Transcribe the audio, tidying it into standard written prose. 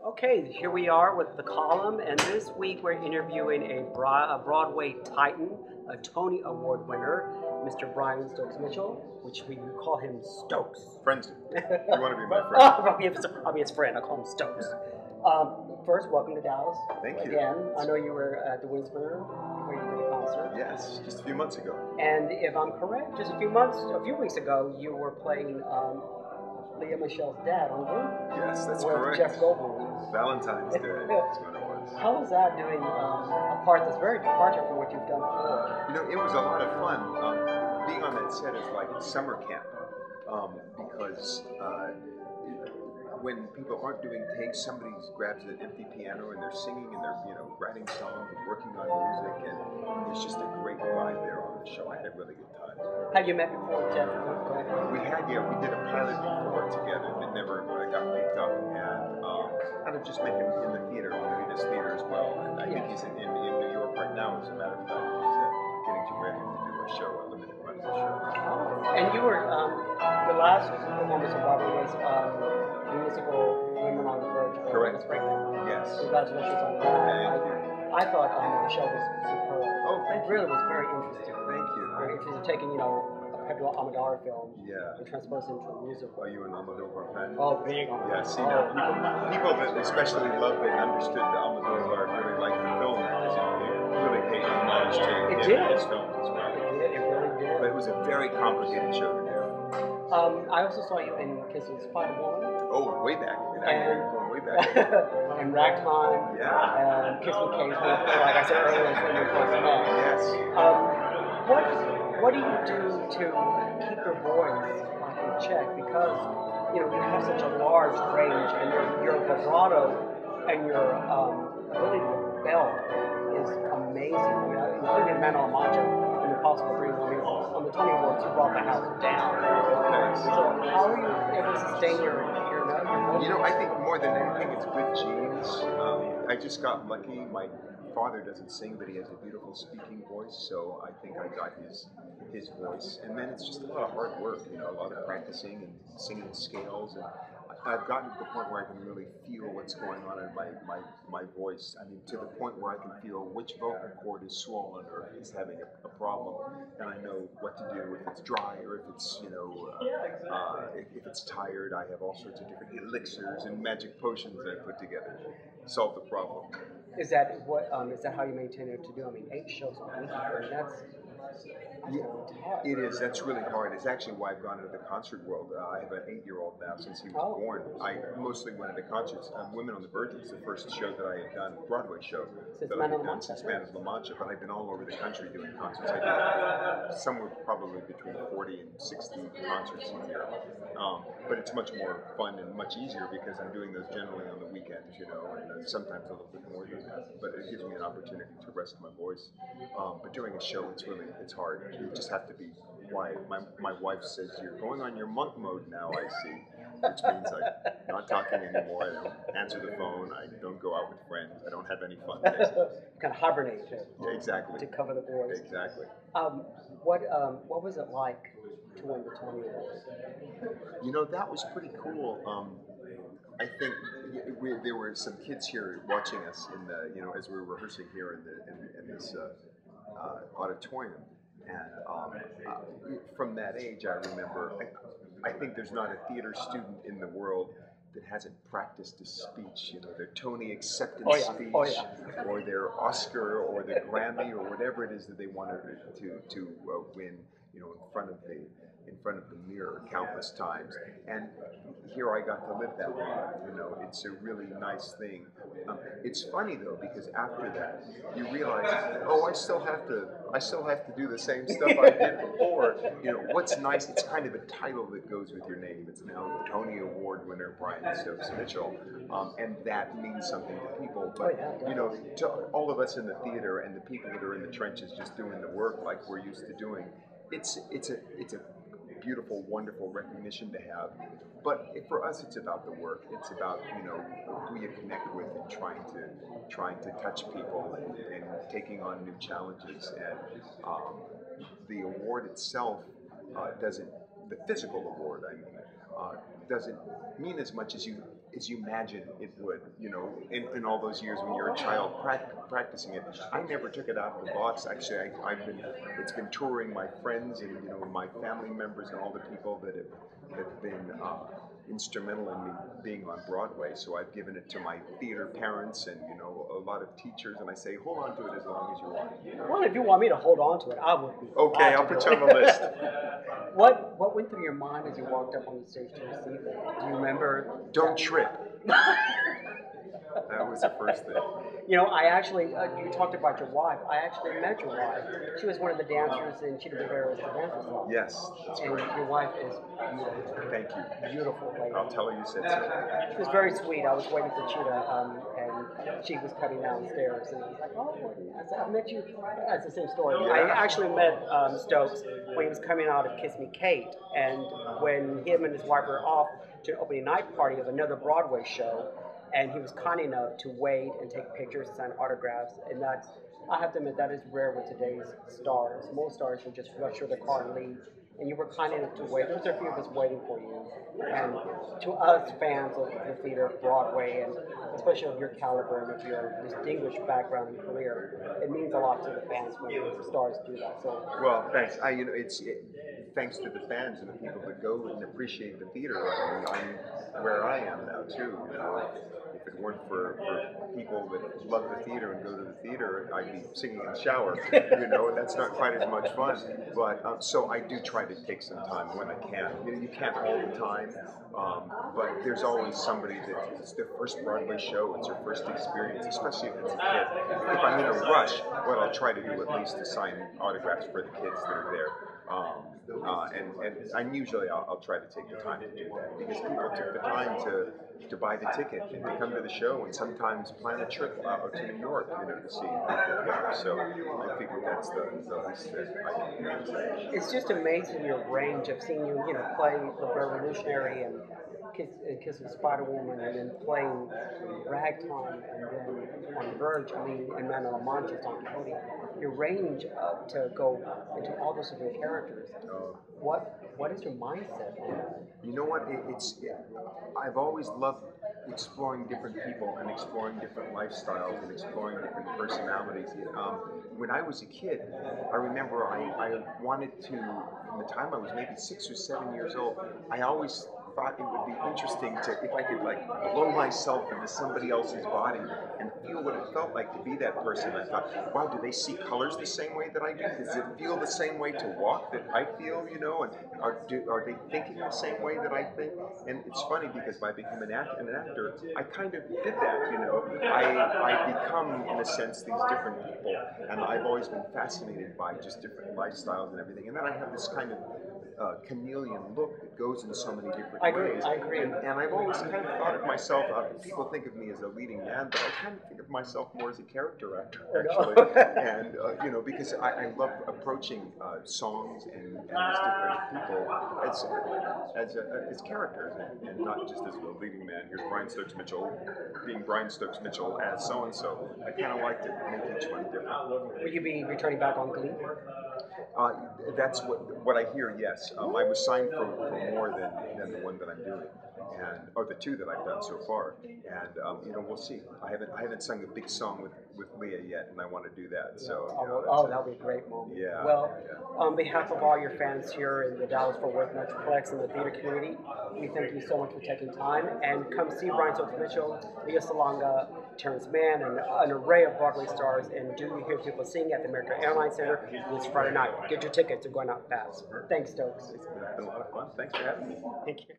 Okay, here we are with the column, and this week we're interviewing a Broadway titan, a Tony Award winner, Mr. Brian Stokes Mitchell, which we call him Stokes. Friends, you want to be my friend? I'll be his friend. I'll call him Stokes. First, welcome to Dallas. Thank you. Again, I know you were at the Winsmer where you did a concert. Yes, just a few months ago. And if I'm correct, just a few weeks ago, you were playing Lea Michelle's dad on the roof. Yes, that's with correct. Jeff Goldblum. Valentine's Day. That's what it was. How was that doing a part that's very departure from what you've done before? You know, it was a lot of fun. Being on that set is like summer camp because when people aren't doing takes, somebody grabs an empty piano and they're singing and they're writing songs and working on music, and there's just a great vibe there on the show. I had a really good time. Had you met before, Jeff? We did a pilot before together that never got picked up, and kind of just met him in the theater when we did theater as well. And I think he's in New York right now, as a matter of fact. He's getting ready to do a show, a limited run show. Oh, and you were the last performance of Broadway was the musical Women on the Verge. Correct. Yes. Yes. Congratulations on that. Thank you. I thought the show was superb. Oh, thank it you. really was very interesting. Thank you. Very interesting. Taking a Pedro Almodovar film and transpose it into a musical. Are you an Almodovar fan? Oh, big on Yeah, see now, people that especially loved it and understood the Almodovar really liked the film because it really paid homage to his films as well. It really did. But it was a very complicated show to do. I also saw you in Kisses Fight a Woman. Oh, way back. You're going way back. And Ragtime. Yeah. And Kiss Me Kate, like I said earlier, when you first met. Yes. What do you do to keep your voice in check? Because you have such a large range, and your vibrato and your ability to belt is amazing. Including Man on Macho and Impossible Dreams. On the Tony Awards, you brought the house down. Thanks. So how are you able to sustain your voice? I think more than anything, it's good genes. I just got lucky. My father doesn't sing, but he has a beautiful speaking voice, so I think I got his voice. And then it's just a lot of hard work, a lot of practicing and singing scales. And I've gotten to the point where I can really feel what's going on in my voice. I mean, to the point where I can feel which vocal cord is swollen or is having a problem, and I know what to do if it's dry or if it's if it's tired. I have all sorts of different elixirs and magic potions I put together to solve the problem. Is that how you maintain it to do? I mean, 8 shows a week. It is. That's really hard. It's actually why I've gone into the concert world. I have an 8-year-old now since he was born. I mostly went into concerts. Women on the Verge was the first show that I had done, Broadway show that I had done since Man of La Mancha, but I've been all over the country doing concerts. I did somewhere probably between 40 and 60 concerts a year. But it's much more fun and much easier because I'm doing those generally on the weekends, and sometimes a little bit more than that. But it gives me an opportunity to rest my voice. But during a show, it's hard. You just have to be quiet. My wife says, "You're going on your monk mode now, I see," which means I'm not talking anymore. I don't answer the phone. I don't go out with friends. I don't have any fun. Kind of hibernate. Exactly. To cover the voice. Exactly. What was it like to win the Tony Award? That was pretty cool. I think there were some kids here watching us in the, as we were rehearsing here in this auditorium. And from that age, I remember, I think there's not a theater student in the world that hasn't practiced a speech, their Tony acceptance speech, or their Oscar, or their Grammy, or whatever it is that they wanted to win, in front of the mirror countless times. And here I got to live that moment. It's a really nice thing. It's funny though, because after that you realize, I still have to do the same stuff I did before. What's nice, it's kind of a title that goes with your name. It's now Tony Award winner Brian Stokes Mitchell, and that means something to people. But to all of us in the theater and the people that are in the trenches just doing the work like we're used to doing, it's a beautiful, wonderful recognition to have. But for us, it's about the work. It's about who you connect with and trying to touch people and taking on new challenges. And the award itself doesn't, the physical award, I mean, doesn't mean as much as you as you imagine it would, you know, in all those years when you're a child practicing it. I never took it out of the box. Actually, it's been touring my friends and, you know, my family members and all the people that have been instrumental in me being on Broadway. So I've given it to my theater parents and, you know, a lot of teachers, and I say, hold on to it as long as you want. Well, if you want me to hold on to it, I would be. Okay, I'll put you on the list. What went through your mind as you walked up on the stage to receive it? Do you remember? Don't trip. That was the first thing. You know, I actually, you talked about your wife. I actually met your wife. She was one of the dancers in Cheetah Rivera's Dancer Song. Yes, that's and great. your wife is beautiful. Thank you. Beautiful lady. I'll tell her you said so. She was very sweet. I was waiting for Cheetah, and she was coming downstairs, and I was like, oh, I said, I met you. That's the same story. Yeah. I actually met Stokes when he was coming out of Kiss Me Kate, and when him and his wife were off to an opening night party of another Broadway show, and he was kind enough to wait and take pictures, sign autographs, and that's, I have to admit, that is rare with today's stars. Most stars will just rush to the car and leave, and you were kind enough to wait. There was a few of us waiting for you, and to us fans of the theater, Broadway, and especially of your caliber and of your distinguished background and career, it means a lot to the fans when the stars do that. So, well, thanks. You know, thanks to the fans and the people that go and appreciate the theater. I mean, I'm where I am now too. You know, if it weren't for people that love the theater and go to the theater, I'd be singing in the shower. You know, and that's not quite as much fun. But so I do try to take some time when I can. You know, you can't all the time, but there's always somebody that it's their first Broadway show. It's their first experience, especially if it's a kid. If I'm in a rush, what I'll try to do at least to sign autographs for the kids that are there. And usually I'll try to take the time to do that because people took the time to buy the ticket and to come to the show and sometimes plan a trip out to New York, you know, to see people there. So I figure that's the least that I can do. it's just amazing your range of seeing you, you know, play the Revolutionary and Kiss of Spider-Woman, and then playing Ragtime, and then on Verge, I mean, and Man of La Mancha, Don Quixote. Your range to go into all those different characters. What is your mindset on that? You know what? I've always loved exploring different people and exploring different lifestyles and exploring different personalities. When I was a kid, I remember I wanted to, from the time I was maybe 6 or 7 years old, I always thought it would be interesting to, if I could like blow myself into somebody else's body and feel what it felt like to be that person. I thought, wow, do they see colors the same way that I do? Does it feel the same way to walk that I feel, you know? And are they thinking the same way that I think? And it's funny because by becoming an actor, I kind of did that, you know? I become, in a sense, these different people. And I've always been fascinated by just different lifestyles and everything. And then I have this kind of chameleon look that goes in so many different ways. I agree. And I've always kind of thought of myself, people think of me as a leading man, but I kind of think of myself more as a character actor, actually. And, you know, because I love approaching songs and these different people as characters and not just as a leading man. Here's Brian Stokes Mitchell being Brian Stokes Mitchell as so-and-so. I kind of like to make each one different. Will you be returning back on Glee? That's what I hear. Yes, I was signed for more than the one that I'm doing, or the two that I've done so far. And you know, we'll see. I haven't sung a big song with Lea yet, and I want to do that. So that'll be a great moment. Yeah. Well, on behalf of all your fans here in the Dallas-Fort Worth Metroplex and the theater community, we thank you so much for taking time, and come see Brian Stokes Mitchell, Lea Salogna, Terrence Mann, and an array of Broadway stars. And do you hear people sing at the America Airlines Center this Friday night? Get your tickets; they're going out fast. Thanks, Stokes. It's been a lot of fun. Thanks for having me. Thank you.